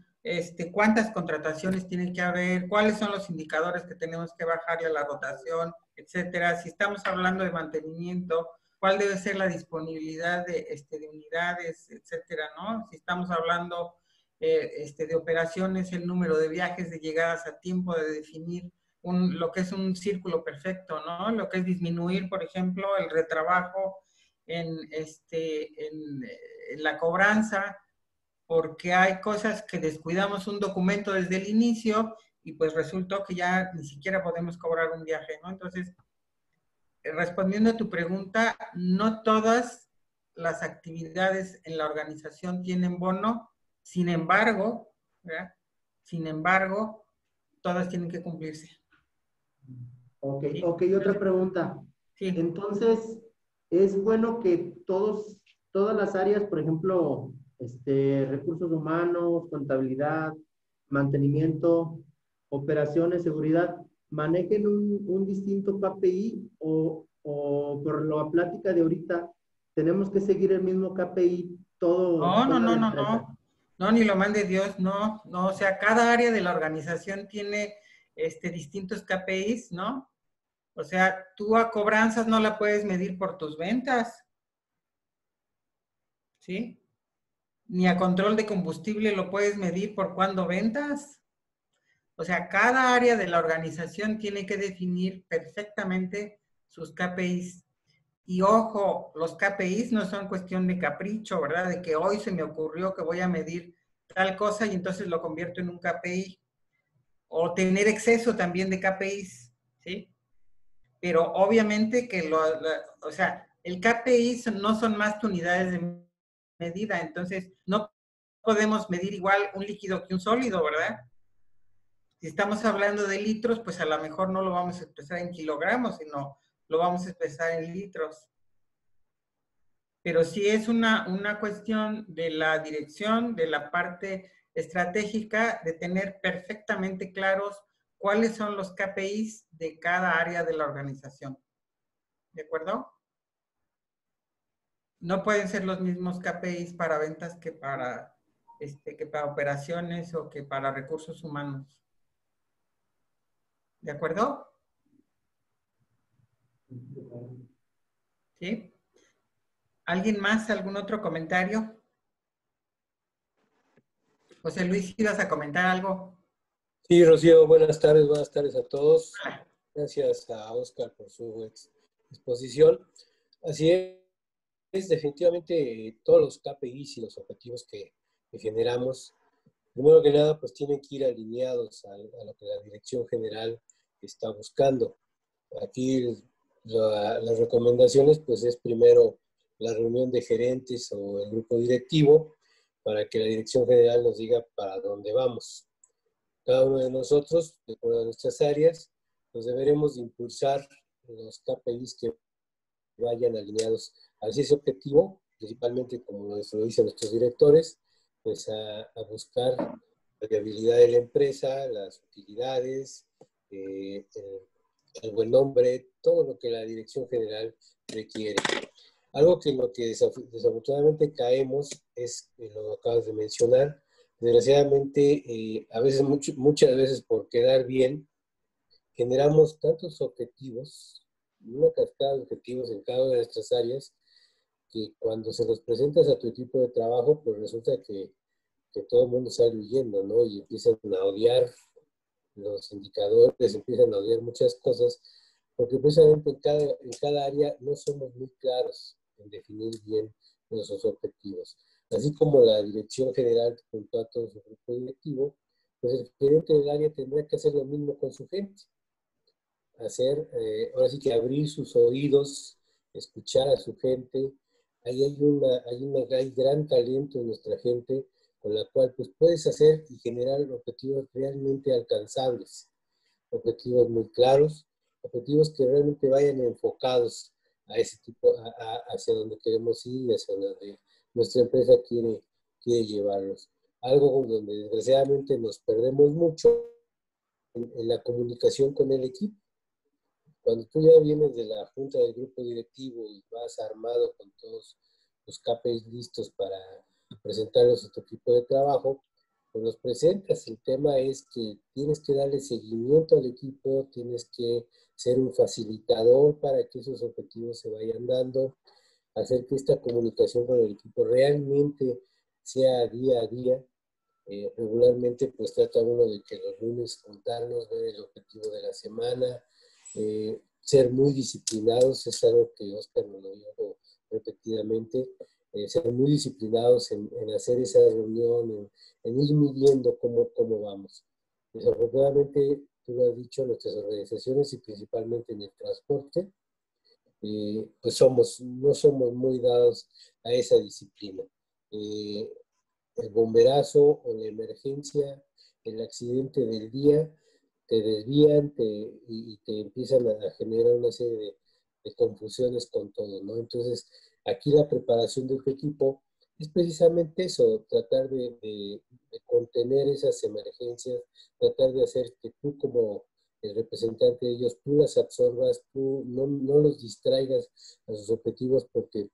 Speaker 2: cuántas contrataciones tiene que haber, cuáles son los indicadores que tenemos que bajarle a la rotación, etcétera. Si estamos hablando de mantenimiento, cuál debe ser la disponibilidad de unidades, etcétera, ¿no? Si estamos hablando de operaciones, el número de viajes, de llegadas a tiempo, de definir lo que es un círculo perfecto, ¿no? Lo que es disminuir, por ejemplo, el retrabajo en la cobranza, porque hay cosas que descuidamos un documento desde el inicio y pues resultó que ya ni siquiera podemos cobrar un viaje, ¿no? Entonces, respondiendo a tu pregunta, no todas las actividades en la organización tienen bono, sin embargo, ¿verdad? Sin embargo, todas tienen que cumplirse.
Speaker 3: Ok,
Speaker 2: ¿Sí?
Speaker 3: ok, otra pregunta.
Speaker 2: Sí.
Speaker 3: Entonces, es bueno que todas las áreas, por ejemplo, recursos humanos, contabilidad, mantenimiento, operaciones, seguridad, manejen un distinto KPI o por la plática de ahorita, tenemos que seguir el mismo KPI toda la empresa.
Speaker 2: No, ni lo mande Dios, no, o sea, cada área de la organización tiene distintos KPIs, ¿no? O sea, tú a cobranzas no la puedes medir por tus ventas, ¿sí? Ni a control de combustible lo puedes medir por cuándo ventas. O sea, cada área de la organización tiene que definir perfectamente sus KPIs. Y ojo, los KPIs no son cuestión de capricho, ¿verdad? De que hoy se me ocurrió que voy a medir tal cosa y entonces lo convierto en un KPI. O tener exceso también de KPIs, ¿sí? Pero obviamente que o sea, el KPI no son más que unidades de medida, entonces no podemos medir igual un líquido que un sólido, ¿verdad? Si estamos hablando de litros, pues a lo mejor no lo vamos a expresar en kilogramos, sino lo vamos a expresar en litros. Pero sí es una cuestión de la dirección, de la parte estratégica, de tener perfectamente claros cuáles son los KPIs de cada área de la organización. ¿De acuerdo? No pueden ser los mismos KPIs para ventas que para operaciones o que para recursos humanos. ¿De acuerdo? ¿Sí? ¿Alguien más? ¿Algún otro comentario? José Luis, ¿ibas a comentar algo?
Speaker 4: Sí, Rocío, buenas tardes a todos. Gracias a Oscar por su exposición. Así es, definitivamente todos los KPIs y los objetivos que generamos, primero que nada, pues tienen que ir alineados a lo que la dirección general está buscando. Aquí las recomendaciones, pues es primero la reunión de gerentes o el grupo directivo, para que la dirección general nos diga para dónde vamos. Cada uno de nosotros, de acuerdo a nuestras áreas, pues deberemos de impulsar los KPIs que vayan alineados hacia ese objetivo, principalmente, como lo dicen nuestros directores, pues a buscar la viabilidad de la empresa, las utilidades, el buen nombre, todo lo que la dirección general requiere. Algo que en lo que desafortunadamente caemos es, lo acabas de mencionar, desgraciadamente, a veces, muchas veces por quedar bien, generamos tantos objetivos, una cascada de objetivos en cada una de nuestras áreas, que cuando se los presentas a tu equipo de trabajo, pues resulta que todo el mundo sale huyendo, ¿no? Y empiezan a odiar los indicadores, empiezan a odiar muchas cosas, porque precisamente en cada área no somos muy claros en definir bien nuestros objetivos. Así como la dirección general junto a todo su grupo directivo, pues el gerente del área tendrá que hacer lo mismo con su gente. Ahora sí que abrir sus oídos, escuchar a su gente. Ahí hay gran talento en nuestra gente, con la cual pues puedes hacer y generar objetivos realmente alcanzables, objetivos muy claros, objetivos que realmente vayan enfocados a ese tipo, hacia donde queremos ir y hacia donde nuestra empresa quiere llevarlos. Algo donde desgraciadamente nos perdemos mucho en la comunicación con el equipo. Cuando tú ya vienes de la junta del grupo directivo y vas armado con todos los KPIs listos para presentarlos a tu equipo de trabajo, pues los presentas. El tema es que tienes que darle seguimiento al equipo, tienes que ser un facilitador para que esos objetivos se vayan dando, hacer que esta comunicación con el equipo realmente sea día a día. Regularmente pues trata uno de que los lunes juntarnos, ver el objetivo de la semana, ser muy disciplinados, es algo que Oscar nos lo dijo repetidamente, ser muy disciplinados en hacer esa reunión, en ir midiendo cómo vamos. Desafortunadamente, tú lo has dicho, nuestras organizaciones y principalmente en el transporte, pues no somos muy dados a esa disciplina. El bomberazo o la emergencia, el accidente del día, te desvían y te empiezan a generar una serie de confusiones con todo, ¿no? Entonces, aquí la preparación de tu equipo es precisamente eso, tratar de contener esas emergencias, tratar de hacer que tú como el representante de ellos, tú las absorbas, tú no los distraigas a sus objetivos, porque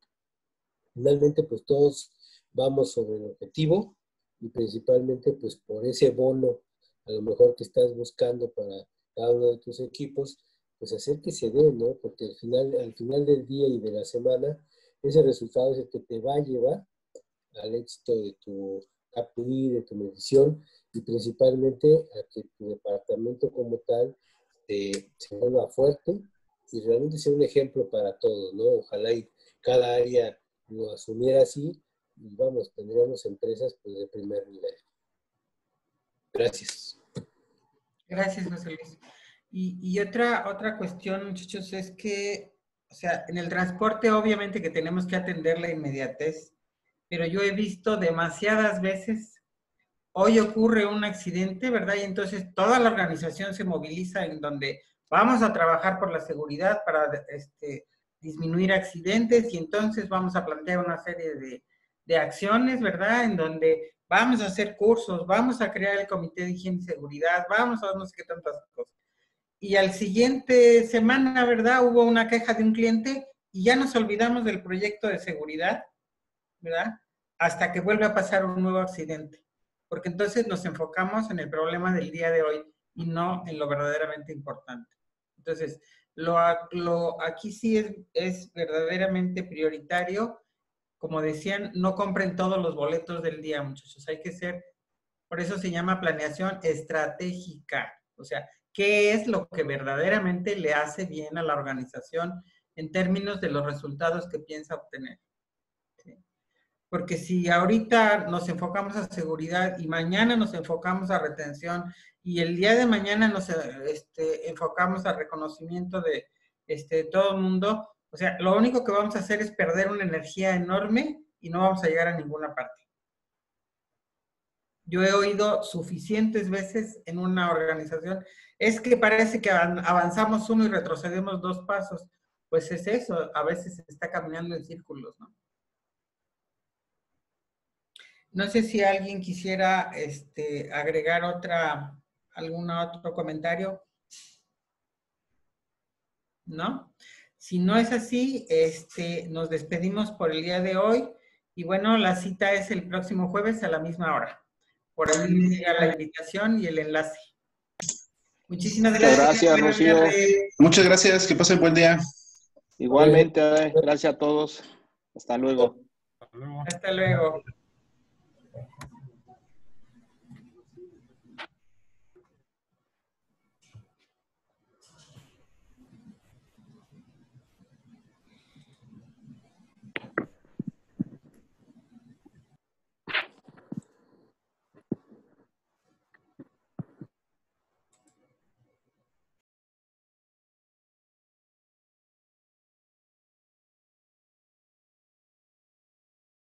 Speaker 4: finalmente pues todos vamos sobre el objetivo y principalmente pues por ese bono a lo mejor que estás buscando para cada uno de tus equipos, pues hacer que se dé, ¿no? Porque al final del día y de la semana, ese resultado es el que te va a llevar al éxito de tu KPI, de tu medición y principalmente a que tu departamento como tal se vuelva fuerte y realmente sea un ejemplo para todos, ¿no? Ojalá y cada área lo asumiera así y vamos, tendríamos empresas pues de primer nivel. Gracias.
Speaker 2: Gracias, José Luis. Y otra cuestión, muchachos, es que, o sea, en el transporte obviamente que tenemos que atender la inmediatez, pero yo he visto demasiadas veces, hoy ocurre un accidente, ¿verdad? Y entonces toda la organización se moviliza en donde vamos a trabajar por la seguridad para disminuir accidentes y entonces vamos a plantear una serie de acciones, ¿verdad? En donde vamos a hacer cursos, vamos a crear el comité de higiene y seguridad, vamos a no sé qué tantas cosas. Y al siguiente semana, ¿verdad? Hubo una queja de un cliente y ya nos olvidamos del proyecto de seguridad, ¿verdad? Hasta que vuelve a pasar un nuevo accidente. Porque entonces nos enfocamos en el problema del día de hoy y no en lo verdaderamente importante. Entonces, aquí sí es verdaderamente prioritario. Como decían, no compren todos los boletos del día, muchachos. Hay que ser, por eso se llama planeación estratégica. O sea, ¿qué es lo que verdaderamente le hace bien a la organización en términos de los resultados que piensa obtener? ¿Sí? Porque si ahorita nos enfocamos a seguridad y mañana nos enfocamos a retención y el día de mañana nos enfocamos a reconocimiento de todo el mundo, o sea, lo único que vamos a hacer es perder una energía enorme y no vamos a llegar a ninguna parte. Yo he oído suficientes veces en una organización, es que parece que avanzamos uno y retrocedemos 2 pasos. Pues es eso, a veces se está caminando en círculos, ¿no? No sé si alguien quisiera agregar algún otro comentario. ¿No? Si no es así, nos despedimos por el día de hoy. Y bueno, la cita es el próximo jueves a la misma hora. Por ahí llega la invitación y el enlace. Muchísimas gracias.
Speaker 5: Gracias, Rocío.
Speaker 1: Muchas gracias, que pasen buen día.
Speaker 5: Igualmente, gracias a todos. Hasta luego.
Speaker 2: Hasta luego.